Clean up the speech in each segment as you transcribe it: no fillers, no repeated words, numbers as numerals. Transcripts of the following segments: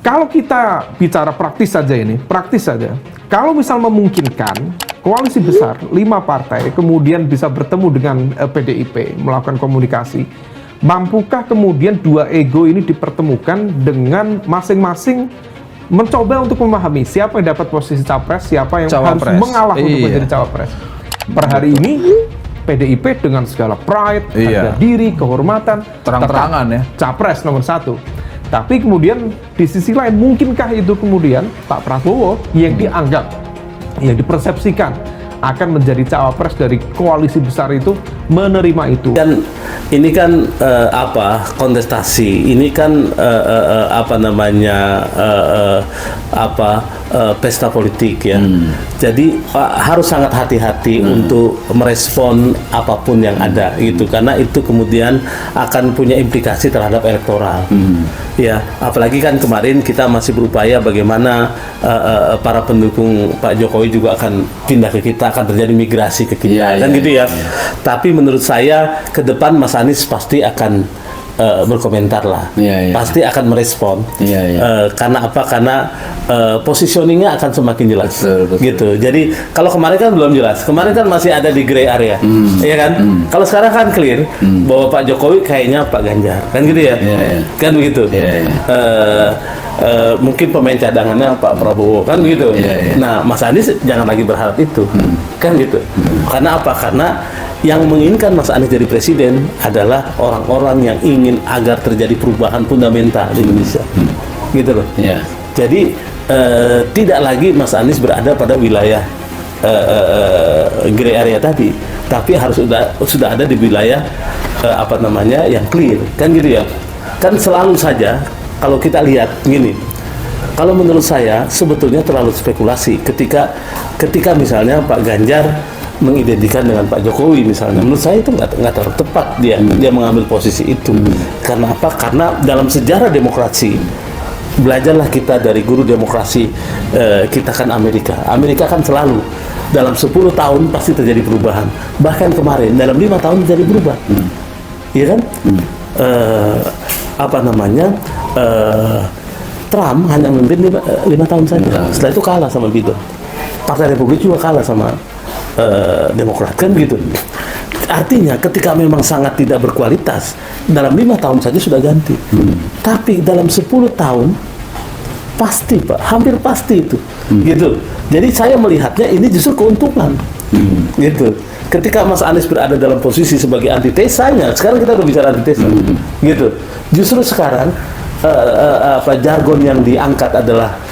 Kalau kita bicara praktis saja ini, praktis saja. Kalau misal memungkinkan koalisi besar 5 partai kemudian bisa bertemu dengan PDIP melakukan komunikasi, mampukah kemudian dua ego ini dipertemukan dengan masing-masing mencoba untuk memahami siapa yang dapat posisi capres, siapa yang harus mengalah untuk menjadi cawapres. Per hari ini PDIP dengan segala pride, harga diri, kehormatan, terang-terangan ya, capres nomor 1. Tapi kemudian di sisi lain mungkinkah itu kemudian Pak Prabowo yang dianggap, yang dipersepsikan akan menjadi cawapres dari koalisi besar itu menerima itu? Dan ini kan kontestasi, ini kan pesta politik ya. Jadi harus sangat hati-hati untuk merespon apapun yang ada gitu, karena itu kemudian akan punya implikasi terhadap elektoral. Ya, apalagi kan kemarin kita masih berupaya bagaimana para pendukung Pak Jokowi juga akan pindah ke kita, akan terjadi migrasi ke kita, gitu ya. Tapi menurut saya ke depan Mas Anies pasti akan berkomentar lah, pasti akan merespon. Karena apa? Karena positioningnya akan semakin jelas, gitu. Jadi kalau kemarin kan belum jelas, kemarin kan masih ada di gray area, ya kan? Kalau sekarang kan clear bahwa Pak Jokowi kayaknya Pak Ganjar, kan gitu ya, kan begitu. Mungkin pemain cadangannya Pak Prabowo, kan begitu. Nah, Mas Anies jangan lagi berharap itu, kan gitu. Karena apa? Karena yang menginginkan Mas Anies jadi presiden adalah orang-orang yang ingin agar terjadi perubahan fundamental di Indonesia, gitu loh. Jadi tidak lagi Mas Anies berada pada wilayah gray area tadi, tapi harus sudah ada di wilayah yang clear, kan gitu ya. Kan selalu saja kalau kita lihat gini, kalau menurut saya sebetulnya terlalu spekulasi ketika misalnya Pak Ganjar mengidentikan dengan Pak Jokowi misalnya. Menurut saya itu nggak terlalu tepat dia mengambil posisi itu. Karena apa? Karena dalam sejarah demokrasi, belajarlah kita dari guru demokrasi kita kan Amerika kan selalu dalam 10 tahun pasti terjadi perubahan. Bahkan kemarin dalam 5 tahun terjadi perubahan, iya kan? Trump hanya memimpin 5 tahun saja. Setelah itu kalah sama Biden. Partai Republik juga kalah sama Demokrat, kan gitu. Artinya ketika memang sangat tidak berkualitas, dalam 5 tahun saja sudah ganti. Tapi dalam 10 tahun pasti, Pak, hampir pasti itu, gitu. Jadi saya melihatnya ini justru keuntungan, gitu. Ketika Mas Anies berada dalam posisi sebagai antitesanya, sekarang kita berbicara antitesa, gitu. Justru sekarang jargon yang diangkat adalah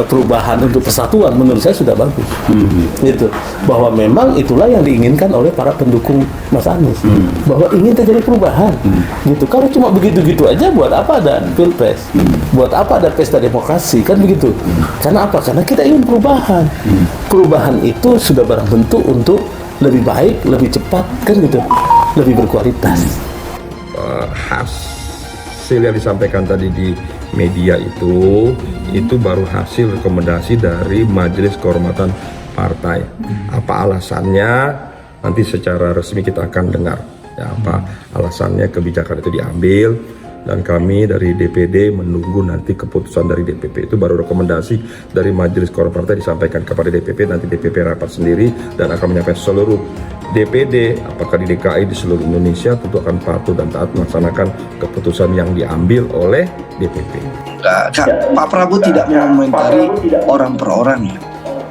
perubahan untuk persatuan, menurut saya sudah bagus, gitu. Bahwa memang itulah yang diinginkan oleh para pendukung Mas Anies, bahwa ingin terjadi perubahan, gitu. Kalau cuma begitu-gitu aja, buat apa ada pilpres, buat apa ada pesta demokrasi, kan begitu. Karena apa? Karena kita ingin perubahan. Perubahan itu sudah barang bentuk untuk lebih baik, lebih cepat, kan gitu, lebih berkualitas. Hasil yang disampaikan tadi di media itu baru hasil rekomendasi dari Majelis Kehormatan Partai. Apa alasannya? Nanti secara resmi kita akan dengar ya, apa alasannya kebijakan itu diambil, dan kami dari DPD menunggu nanti keputusan dari DPP. Itu baru rekomendasi dari Majelis Kehormatan Partai disampaikan kepada DPP, nanti DPP rapat sendiri dan akan menyampaikan seluruh DPD, apakah di DKI, di seluruh Indonesia, tentu akan patuh dan taat melaksanakan keputusan yang diambil oleh DPP. Pak Prabowo tidak mengomentari orang per orang ya.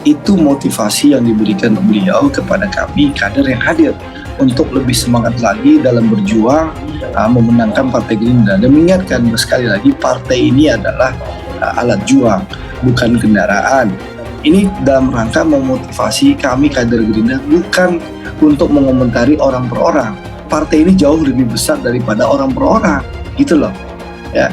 Itu motivasi yang diberikan beliau kepada kami kader yang hadir untuk lebih semangat lagi dalam berjuang memenangkan Partai Gerindra, dan mengingatkan sekali lagi partai ini adalah alat juang, bukan kendaraan. Ini dalam rangka memotivasi kami kader Gerindra, bukan untuk mengomentari orang per orang. Partai ini jauh lebih besar daripada orang per orang, gitu loh. Ya.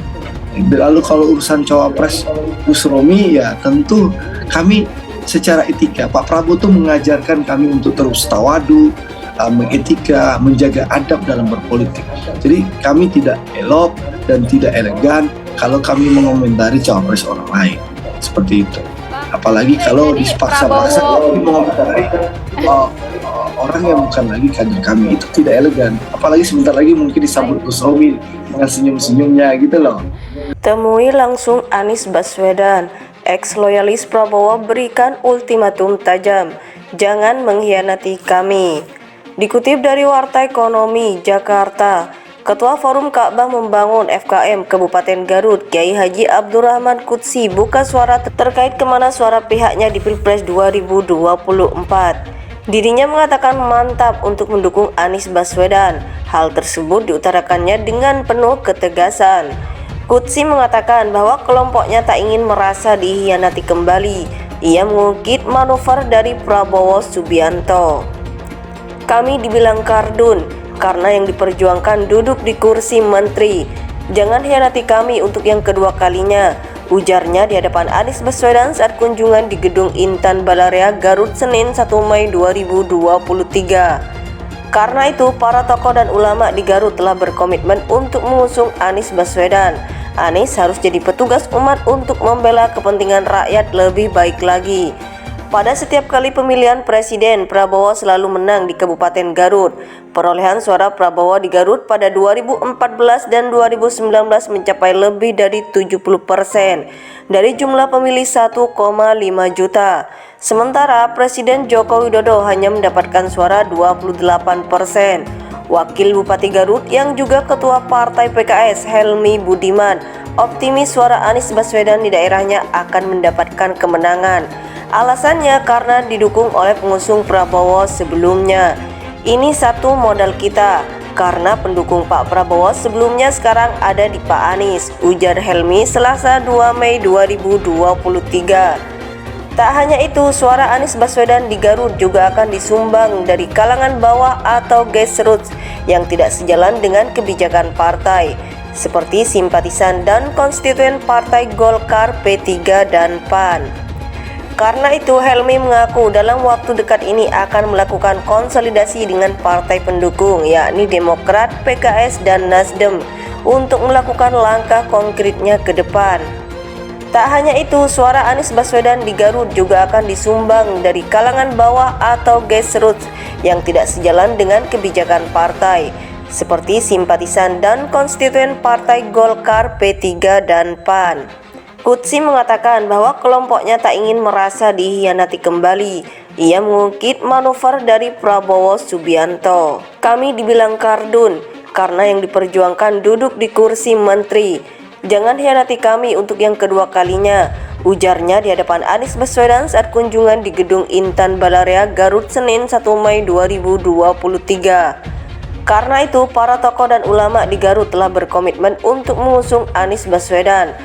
Lalu kalau urusan cawapres Gus Romi, ya tentu kami secara etika, Pak Prabowo tuh mengajarkan kami untuk terus tawadu, mengetika, menjaga adab dalam berpolitik. Jadi kami tidak elok dan tidak elegan kalau kami mengomentari cawapres orang lain seperti itu. Apalagi kalau dipaksa-paksa mengomentari orang yang bukan lagi kader kami, itu tidak elegan. Apalagi sebentar lagi mungkin disambut Gus Romi dengan senyum-senyumnya gitu loh. Temui langsung Anies Baswedan. Ex-loyalis Prabowo berikan ultimatum tajam, jangan mengkhianati kami. Dikutip dari Warta Ekonomi Jakarta, Ketua Forum Ka'bah Membangun FKM Kabupaten Garut, Kiai Haji Abdurrahman Qudsi buka suara terkait kemana suara pihaknya di Pilpres 2024. Dirinya mengatakan mantap untuk mendukung Anies Baswedan. Hal tersebut diutarakannya dengan penuh ketegasan. Qudsi mengatakan bahwa kelompoknya tak ingin merasa dikhianati kembali. Ia mengungkit manuver dari Prabowo Subianto. Kami dibilang kardun karena yang diperjuangkan duduk di kursi menteri. Jangan hianati kami untuk yang kedua kalinya, ujarnya di hadapan Anies Baswedan saat kunjungan di Gedung Intan Balarea Garut Senin 1 Mei 2023. Karena itu, para tokoh dan ulama di Garut telah berkomitmen untuk mengusung Anies Baswedan. Anies harus jadi petugas umat untuk membela kepentingan rakyat lebih baik lagi. Pada setiap kali pemilihan presiden, Prabowo selalu menang di Kabupaten Garut. Perolehan suara Prabowo di Garut pada 2014 dan 2019 mencapai lebih dari 70% dari jumlah pemilih 1,5 juta. Sementara Presiden Joko Widodo hanya mendapatkan suara 28%. Wakil Bupati Garut yang juga Ketua Partai PKS Helmi Budiman optimis suara Anies Baswedan di daerahnya akan mendapatkan kemenangan. Alasannya karena didukung oleh pengusung Prabowo sebelumnya. Ini satu modal kita, karena pendukung Pak Prabowo sebelumnya sekarang ada di Pak Anies, ujar Helmi Selasa 2 Mei 2023. Tak hanya itu, suara Anies Baswedan di Garut juga akan disumbang dari kalangan bawah atau grassroots yang tidak sejalan dengan kebijakan partai, seperti simpatisan dan konstituen partai Golkar, P3, dan PAN. Karena itu, Helmi mengaku dalam waktu dekat ini akan melakukan konsolidasi dengan partai pendukung, yakni Demokrat, PKS, dan Nasdem, untuk melakukan langkah konkretnya ke depan. Tak hanya itu, suara Anies Baswedan di Garut juga akan disumbang dari kalangan bawah atau grassroots yang tidak sejalan dengan kebijakan partai, seperti simpatisan dan konstituen partai Golkar, P3, dan PAN. Qudsi mengatakan bahwa kelompoknya tak ingin merasa dikhianati kembali. Ia mengungkit manuver dari Prabowo Subianto. Kami dibilang kardun karena yang diperjuangkan duduk di kursi menteri. Jangan hianati kami untuk yang kedua kalinya, ujarnya di hadapan Anies Baswedan saat kunjungan di Gedung Intan Balarea Garut Senin 1 Mei 2023. Karena itu, para tokoh dan ulama di Garut telah berkomitmen untuk mengusung Anies Baswedan.